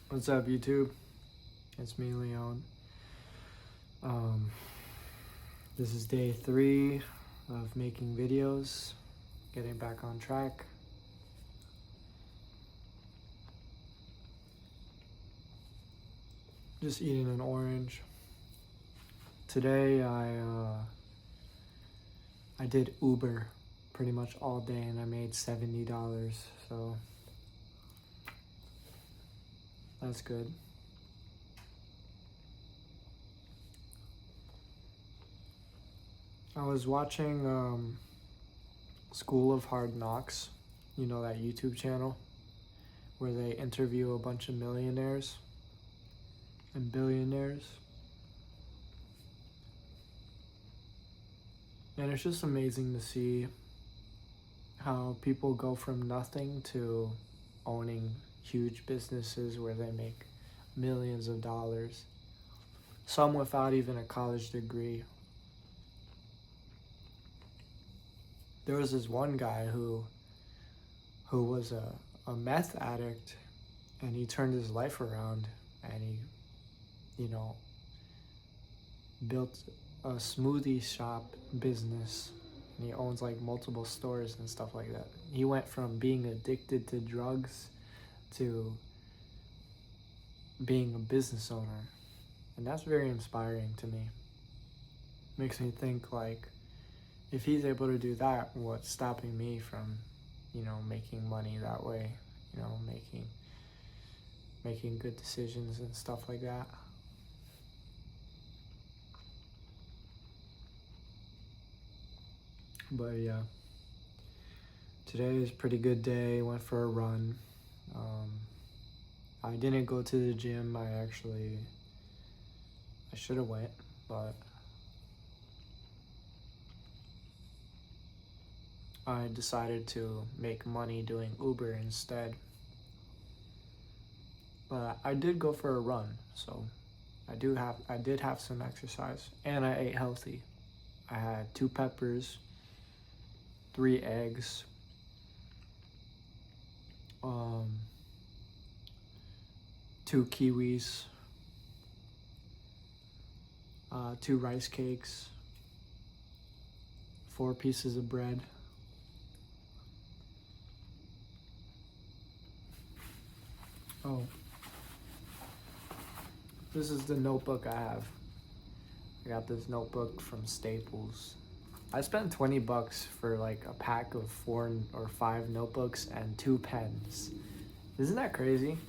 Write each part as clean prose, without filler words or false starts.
What's up, YouTube? It's me, Leon. This is day 3 of making videos, getting back on track. Just eating an orange. Today I did Uber pretty much all day and I made $70, so that's good. I was watching School of Hard Knocks, you know, that YouTube channel where they interview a bunch of millionaires and billionaires. And it's just amazing to see how people go from nothing to owning huge businesses where they make millions of dollars, some without even a college degree. There was this one guy who was a meth addict, and he turned his life around, and he, built a smoothie shop business, and he owns like multiple stores and stuff like that. He went from being addicted to drugs to being a business owner, and that's very inspiring to me. Makes me think, like, if he's able to do that, what's stopping me from, making money that way, making good decisions and stuff like that. But yeah, today is a pretty good day. Went for a run. I didn't go to the gym. I should have went, but I decided to make money doing Uber instead. But I did go for a run, so I did have some exercise, and I ate healthy. I had 2 peppers, 3 eggs, 2 kiwis, 2 rice cakes, 4 pieces of bread. Oh, this is the notebook I have. I got this notebook from Staples. I spent $20 for like a pack of 4 or 5 notebooks and 2 pens. Isn't that crazy?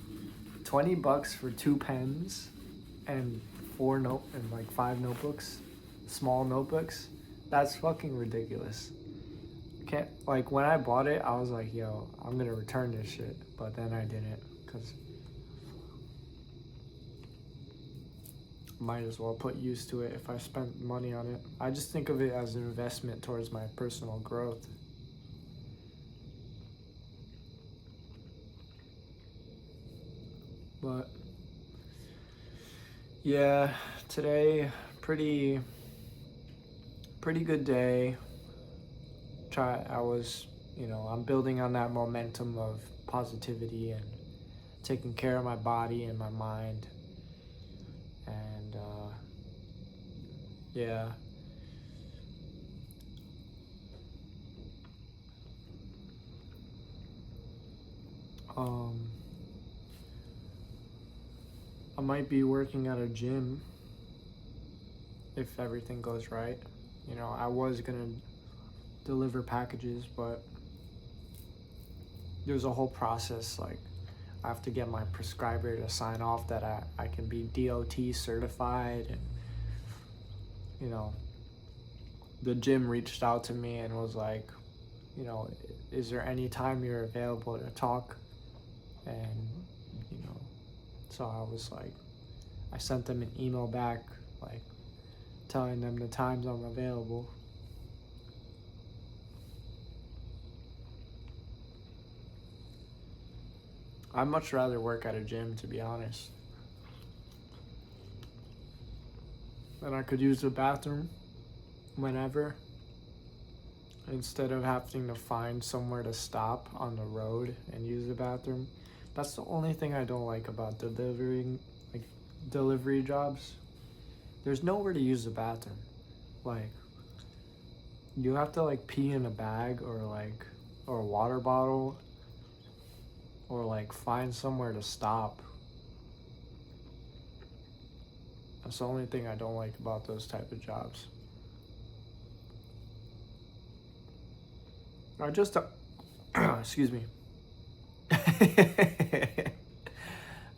$20 for 2 pens and 5 notebooks, small notebooks. That's fucking ridiculous. When I bought it, I was like, yo, I'm gonna return this shit, but then I didn't, because might as well put use to it if I spent money on it. I just think of it as an investment towards my personal growth. But yeah, today pretty good day. I'm building on that momentum of positivity and taking care of my body and my mind. And yeah. I might be working at a gym if everything goes right. I was gonna deliver packages, but there's a whole process. Like, I have to get my prescriber to sign off that I can be DOT certified, and the gym reached out to me and was like, is there any time you're available to talk? And so I was like, I sent them an email back, like, telling them the times I'm available. I'd much rather work at a gym, to be honest. Then I could use the bathroom whenever, instead of having to find somewhere to stop on the road and use the bathroom. That's the only thing I don't like about like delivery jobs. There's nowhere to use the bathroom. Like, you have to like pee in a bag or a water bottle or like find somewhere to stop. That's the only thing I don't like about those type of jobs. I just excuse me.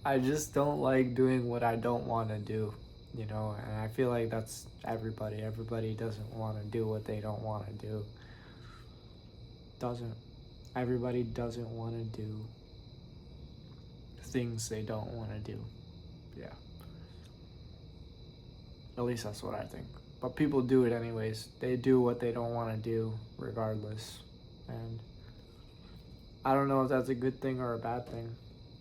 I just don't like doing what I don't want to do, you know, and I feel like that's everybody. Everybody doesn't want to do what they don't want to do. Doesn't. Everybody doesn't want to do things they don't want to do. Yeah. At least that's what I think. But people do it anyways. They do what they don't want to do regardless. And I don't know if that's a good thing or a bad thing.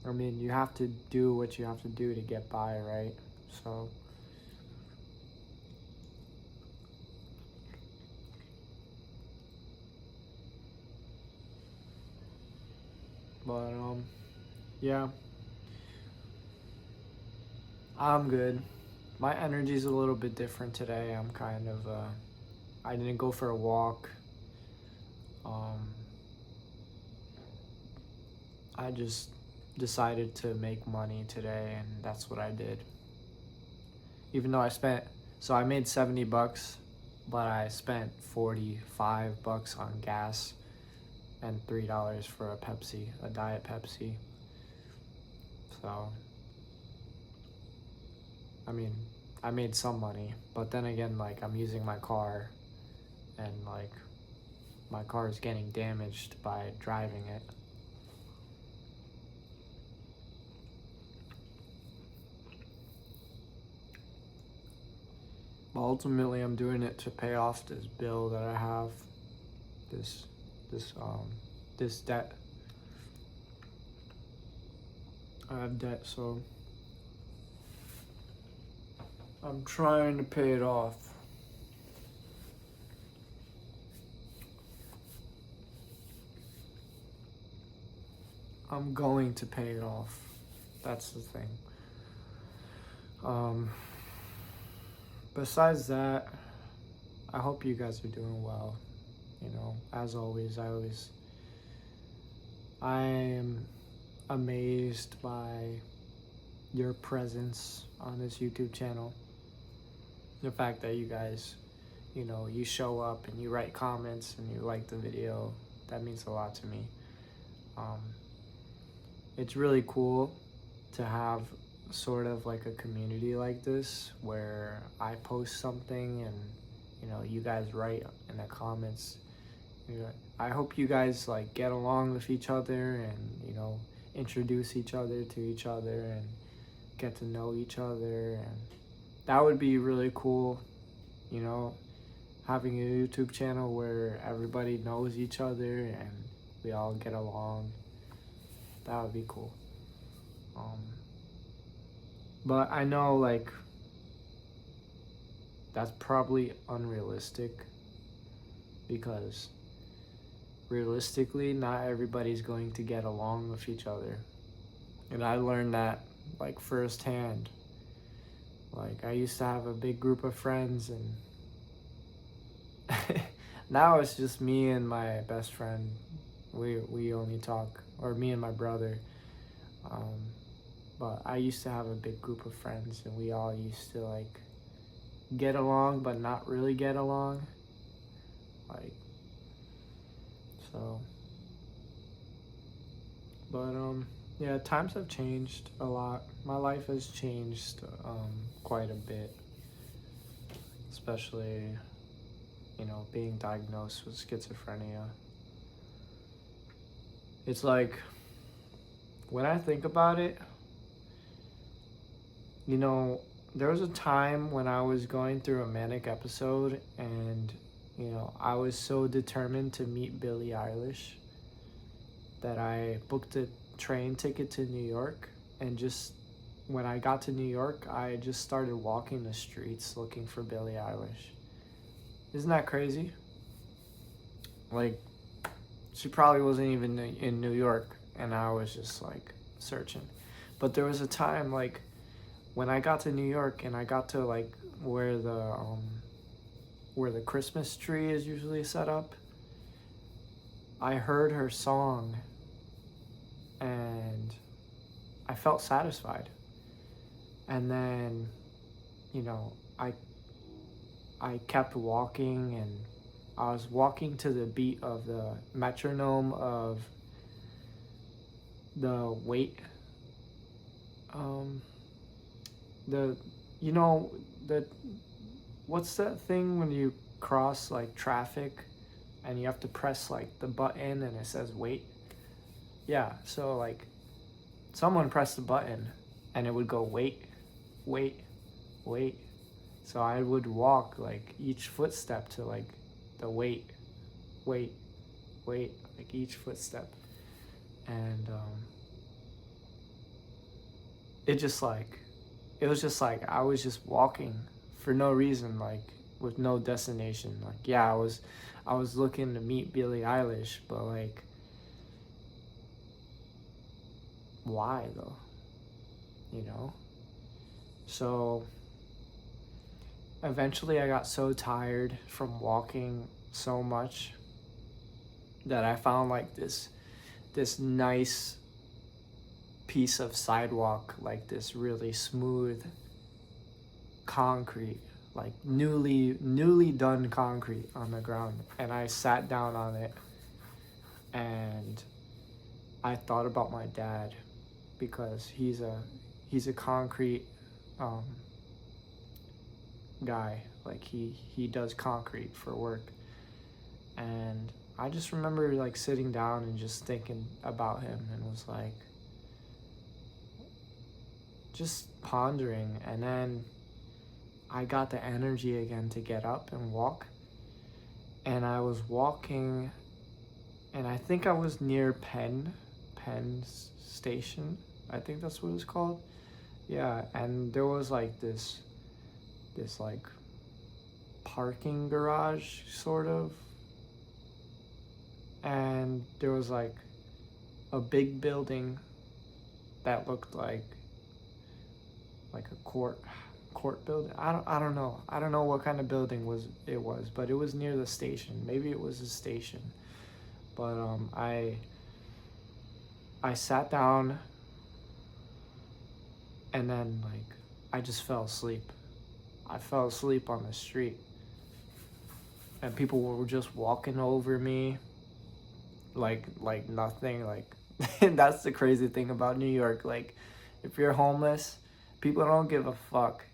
I mean, you have to do what you have to do to get by, right? So but yeah. I'm good. My energy's a little bit different today. I'm kind of I didn't go for a walk. Um I just decided to make money today and that's what I did. Even though I made $70, but I spent $45 on gas and $3 for a Pepsi, a Diet Pepsi. So I mean, I made some money, but then again, like, I'm using my car and like my car is getting damaged by driving it. But ultimately, I'm doing it to pay off this bill that I have, this this debt. I have debt, so I'm trying to pay it off. I'm going to pay it off. That's the thing. Besides that, I hope you guys are doing well. You know, as always, I am amazed by your presence on this YouTube channel. The fact that you guys, you know, you show up and you write comments and you like the video, that means a lot to me. It's really cool to have sort of like a community like this where I post something and, you know, you guys write in the comments. I hope you guys like get along with each other and, you know, introduce each other to each other and get to know each other, and that would be really cool, you know, having a YouTube channel where everybody knows each other and we all get along. That would be cool. But I know, like, that's probably unrealistic because realistically, not everybody's going to get along with each other. And I learned that, like, firsthand. Like, I used to have a big group of friends, and now it's just me and my best friend. We only talk, or me and my brother. But I used to have a big group of friends, and we all used to, like, get along, but not really get along. Like, so. But, yeah, times have changed a lot. My life has changed quite a bit, especially, you know, being diagnosed with schizophrenia. It's like, when I think about it, you know, there was a time when I was going through a manic episode and, you know, I was so determined to meet Billie Eilish that I booked a train ticket to New York, and just when I got to New York, I just started walking the streets looking for Billie Eilish. Isn't that crazy? Like, she probably wasn't even in New York, and I was just like searching. But there was a time like when I got to New York and I got to like where the Christmas tree is usually set up. I heard her song and I felt satisfied. And then, you know, I kept walking, and I was walking to the beat of the metronome of the wait, the, you know, the, what's that thing when you cross like traffic and you have to press like the button and it says wait? Yeah, so like someone pressed the button and it would go wait, wait, wait. So I would walk like each footstep to like the wait, wait, wait, like each footstep. And it was just like I was just walking for no reason, like with no destination. Like yeah, I was looking to meet Billie Eilish, but like why though? You know? So eventually I got so tired from walking so much that I found like this nice piece of sidewalk, like this really smooth concrete, like newly done concrete on the ground, and I sat down on it and I thought about my dad, because he's a concrete guy, like he does concrete for work. And I just remember like sitting down and just thinking about him, and was like just pondering. And then I got the energy again to get up and walk, and I was walking, and I think I was near Penn Station, I think that's what it's called. Yeah, and there was like this like parking garage sort of, and there was like a big building that looked like a court building. I don't know what kind of building it was, but it was near the station. Maybe it was a station. But I sat down, and then like I just fell asleep. I fell asleep on the street, and people were just walking over me like nothing. Like that's the crazy thing about New York. Like if you're homeless, people don't give a fuck.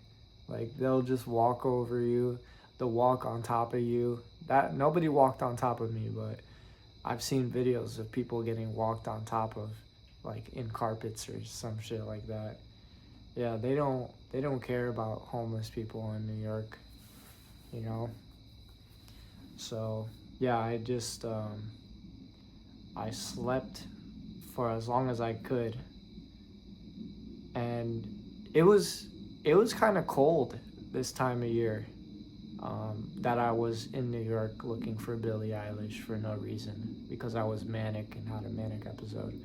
Like they'll just walk over you, they'll walk on top of you. That nobody walked on top of me, but I've seen videos of people getting walked on top of, like in carpets or some shit like that. Yeah, they don't care about homeless people in New York, you know. So yeah, I just I slept for as long as I could, and it was kind of cold this time of year, that I was in New York looking for Billie Eilish for no reason, because I was manic and had a manic episode.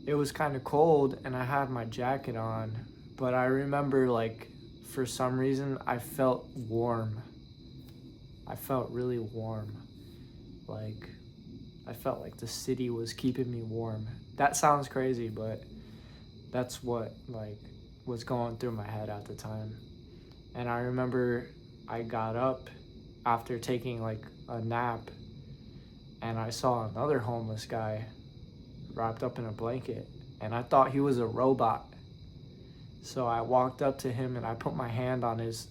It was kind of cold and I had my jacket on, but I remember like for some reason I felt warm. I felt really warm. Like I felt like the city was keeping me warm. That sounds crazy, but that's what like was going through my head at the time. And I remember I got up after taking like a nap, and I saw another homeless guy wrapped up in a blanket, and I thought he was a robot. So I walked up to him and I put my hand on his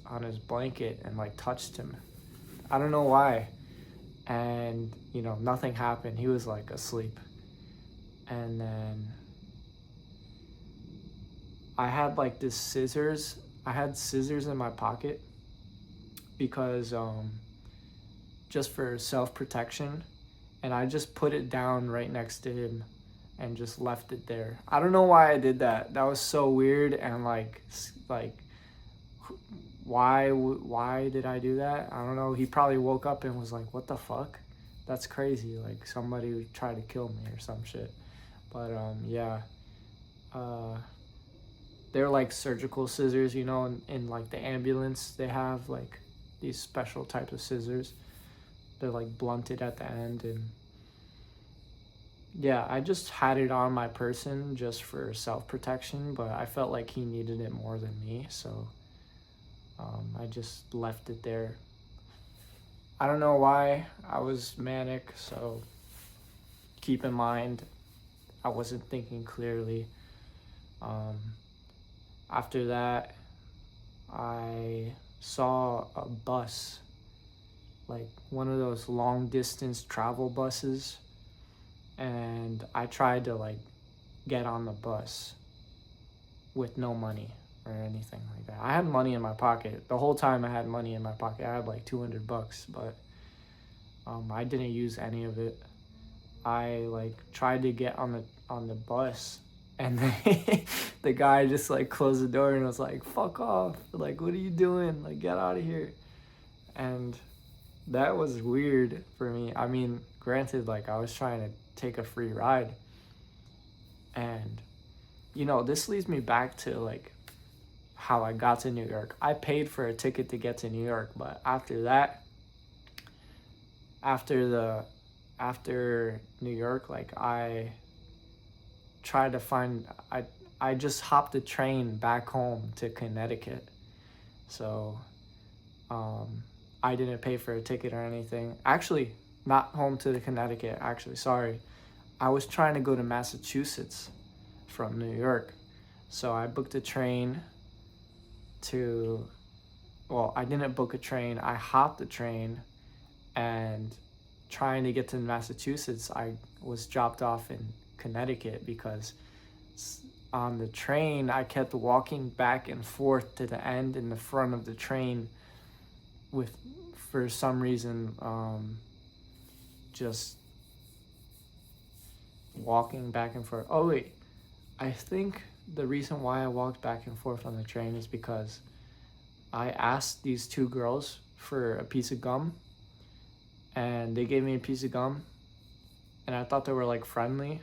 blanket and like touched him. I don't know why. And you know, nothing happened. He was like asleep. And then I had like this scissors. I had scissors in my pocket because just for self-protection, and I just put it down right next to him and just left it there. I don't know why I did that. That was so weird, and like why did I do that? I don't know. He probably woke up and was like, "What the fuck? That's crazy. Like somebody would try to kill me or some shit. But yeah. Uh, they're like surgical scissors, you know, in like the ambulance they have like these special types of scissors. They're like blunted at the end, and yeah, I just had it on my person just for self-protection, but I felt like he needed it more than me, so I just left it there. I don't know why. I was manic, so keep in mind I wasn't thinking clearly. Um, After that, I saw a bus, like one of those long distance travel buses, and I tried to like get on the bus with no money or anything like that. I had money in my pocket. The whole time I had money in my pocket. I had like $200, but I didn't use any of it. I like tried to get on the bus, and the guy just like closed the door and was like, "Fuck off! Like, what are you doing? Like, get out of here!" And that was weird for me. I mean, granted, like I was trying to take a free ride, and you know, this leads me back to like how I got to New York. I paid for a ticket to get to New York, but after that, after the after New York, like tried to find I just hopped a train back home to Connecticut. So I didn't pay for a ticket or anything. Actually, not home to the Connecticut, actually, sorry. I was trying to go to Massachusetts from New York. So I booked a train to, well, I didn't book a train. I hopped the train, and trying to get to Massachusetts, I was dropped off in Connecticut because on the train, I kept walking back and forth to the end in the front of the train with, for some reason, just walking back and forth. Oh, wait. I think the reason why I walked back and forth on the train is because I asked these two girls for a piece of gum, and they gave me a piece of gum, and I thought they were like friendly,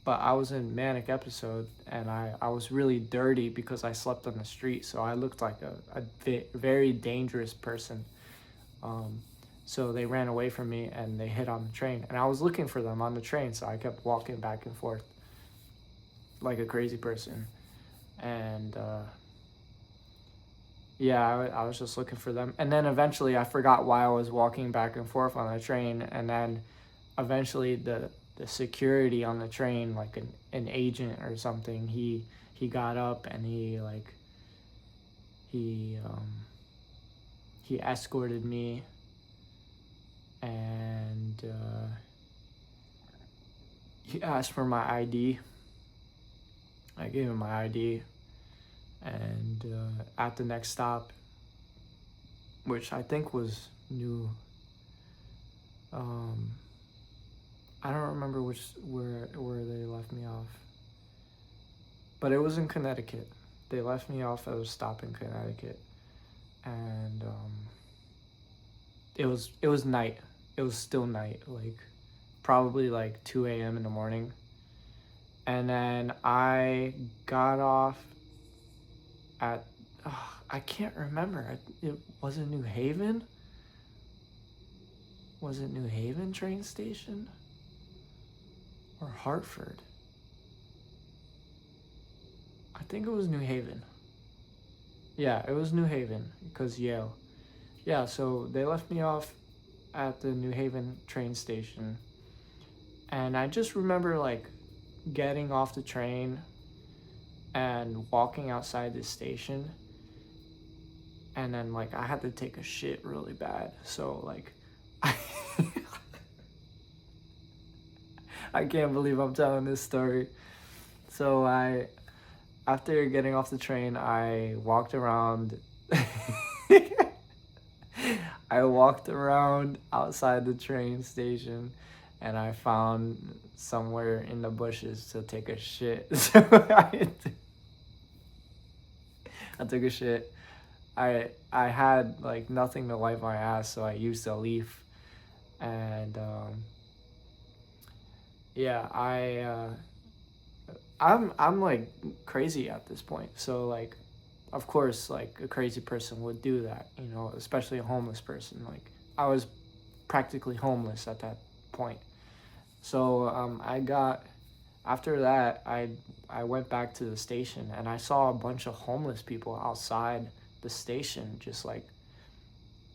but I was in manic episode, and I was really dirty because I slept on the street, so I looked like a very dangerous person. So they ran away from me and they hid on the train, and I was looking for them on the train, so I kept walking back and forth like a crazy person. And yeah, I was just looking for them, and then eventually I forgot why I was walking back and forth on the train, and then eventually the security on the train, like an agent or something, he got up and he escorted me, and he asked for my ID. I gave him my ID, and at the next stop, which I think was New, I don't remember where they left me off, but it was in Connecticut. They left me off at a stop in Connecticut, and it was night. It was still night, like probably like 2 a.m. in the morning. And then I got off at, I can't remember. It was it New Haven? Was it New Haven train station? Or Hartford? I think it was New Haven. Yeah, it was New Haven because Yale. Yeah, so they left me off at the New Haven train station. And I just remember like getting off the train and walking outside the station, and then like I had to take a shit really bad, so like I can't believe I'm telling this story. So after getting off the train, I walked around I walked around outside the train station, and I found somewhere in the bushes to take a shit. So I took a shit. I had like nothing to wipe my ass, so I used a leaf, And yeah, I'm like crazy at this point. So like, of course, like a crazy person would do that, you know, especially a homeless person. Like I was practically homeless at that point. So I got after that I went back to the station and I saw a bunch of homeless people outside the station, just like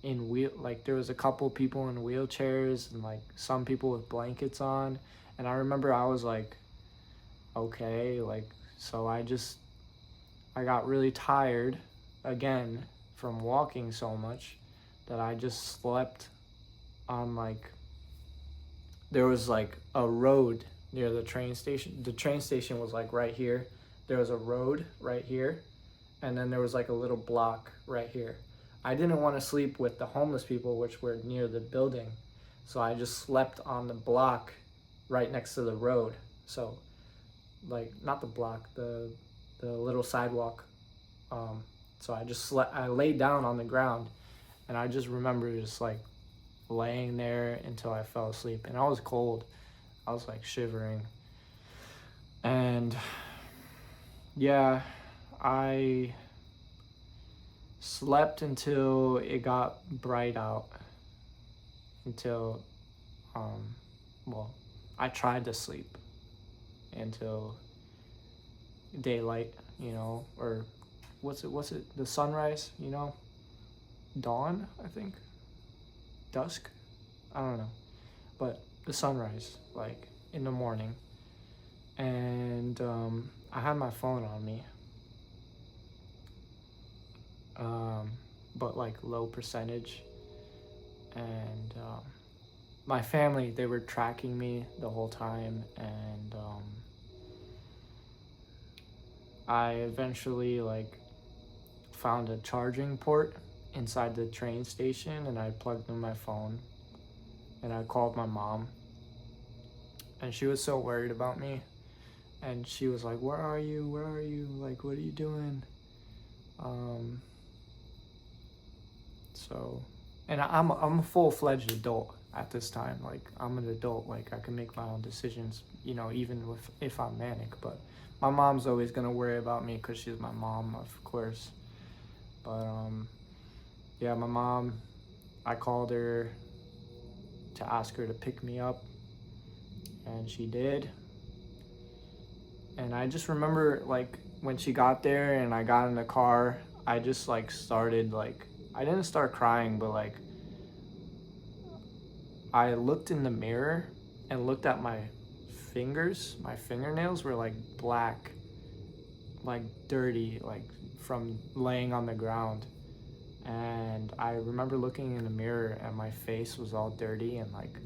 in wheel like there was a couple people in wheelchairs and like some people with blankets on. And I remember I was like, okay, like, so I got really tired again from walking so much that I just slept on like, there was like a road near the train station. The train station was like right here. There was a road right here, and then there was like a little block right here. I didn't want to sleep with the homeless people, which were near the building, so I just slept on the block right next to the road. So, like, not the block, the little sidewalk. Um, so I just slept. I laid down on the ground, and I just remember just like laying there until I fell asleep. And I was cold. I was like shivering. And yeah, I slept until it got bright out. Until, um, well, I tried to sleep until daylight, you know, or what's it, the sunrise, you know, dawn, I think, dusk, I don't know, but the sunrise, like in the morning. And I had my phone on me, but like low percentage. And my family, they were tracking me the whole time. And I eventually like found a charging port inside the train station, and I plugged in my phone and I called my mom. And she was so worried about me, and she was like, where are you, like, what are you doing? um so, and I'm a full-fledged adult at this time. Like I'm an adult, like I can make my own decisions, you know, even with if I'm manic. But my mom's always gonna worry about me because she's my mom, of course. But yeah, my mom, I called her to ask her to pick me up, and she did. And I just remember like when she got there and I got in the car, I just like started like, I didn't start crying, but like I looked in the mirror and looked at my fingers. My fingernails were like black, like dirty, like from laying on the ground. And I remember looking in the mirror and my face was all dirty, and like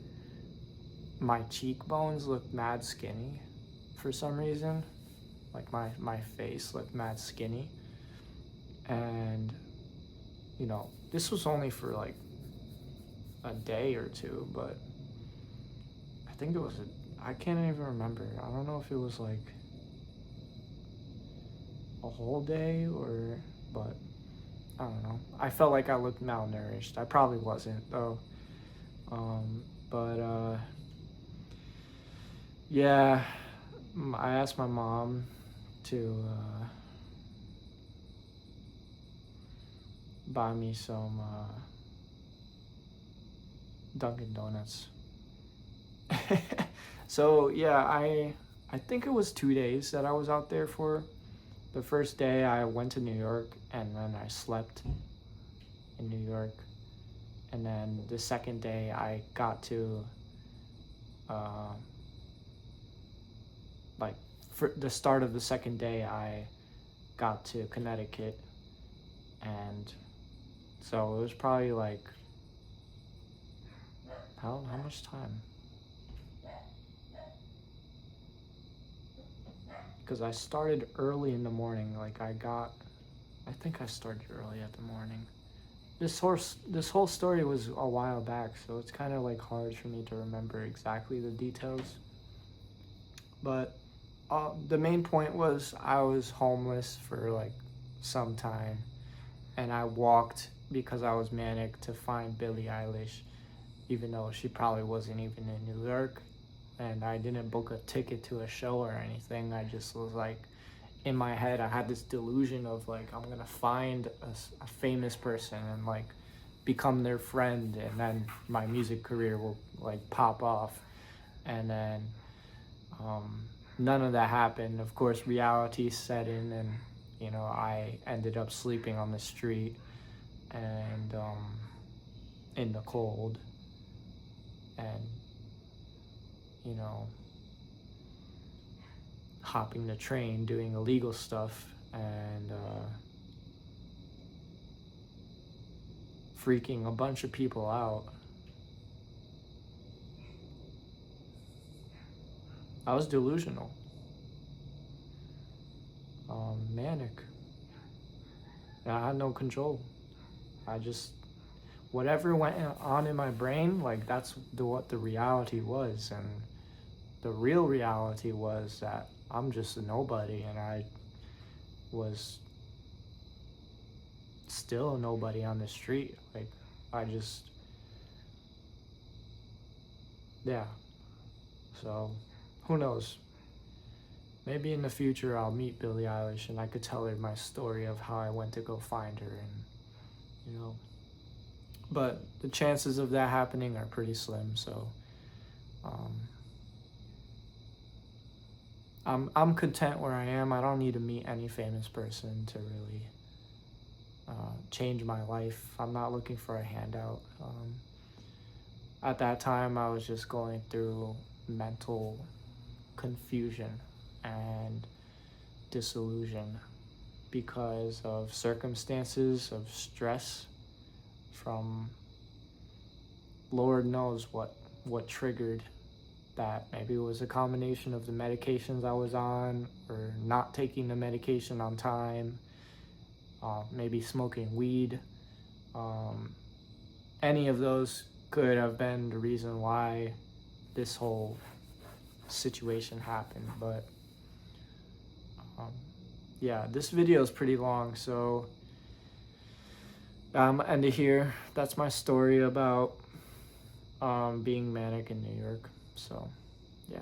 my cheekbones looked mad skinny for some reason. Like my face looked mad skinny. And, you know, this was only for like a day or two, but I think it was I can't even remember. I don't know if it was like a whole day or, but I don't know. I felt like I looked malnourished. I probably wasn't though. But yeah, I asked my mom to buy me some Dunkin' Donuts. So yeah, I think it was 2 days that I was out there for. The first day I went to New York, and then I slept in New York. And then the second day I got to uh, like for the start of the second day I got to Connecticut. And so it was probably like how much time? Because I started early in the morning. Like I think I started early at the morning. This whole story was a while back, so it's kind of like hard for me to remember exactly the details. But the main point was I was homeless for like some time, and I walked because I was manic to find Billie Eilish. even though she probably wasn't even in New York, and I didn't book a ticket to a show or anything. I just was like, in my head, I had this delusion of like, I'm gonna find a famous person and like become their friend, and then my music career will like pop off. And then none of that happened. Of course, reality set in, and I ended up sleeping on the street and in the cold, and hopping the train, doing illegal stuff, and freaking a bunch of people out. I was delusional, manic. I had no control. I just, whatever went on in my brain, like that's what the reality was. And the real reality was that I'm just a nobody, and I was still a nobody on the street. Like, I just, yeah. So, who knows? Maybe in the future I'll meet Billie Eilish and I could tell her my story of how I went to go find her, and but the chances of that happening are pretty slim. So I'm content where I am. I don't need to meet any famous person to really change my life. I'm not looking for a handout. At that time, I was just going through mental confusion and disillusion because of circumstances, of stress from Lord knows what triggered that. Maybe it was a combination of the medications I was on, or not taking the medication on time, maybe smoking weed. Any of those could have been the reason why this whole situation happened. But yeah, this video is pretty long, so I'm gonna end it here. That's my story about being manic in New York. So yeah.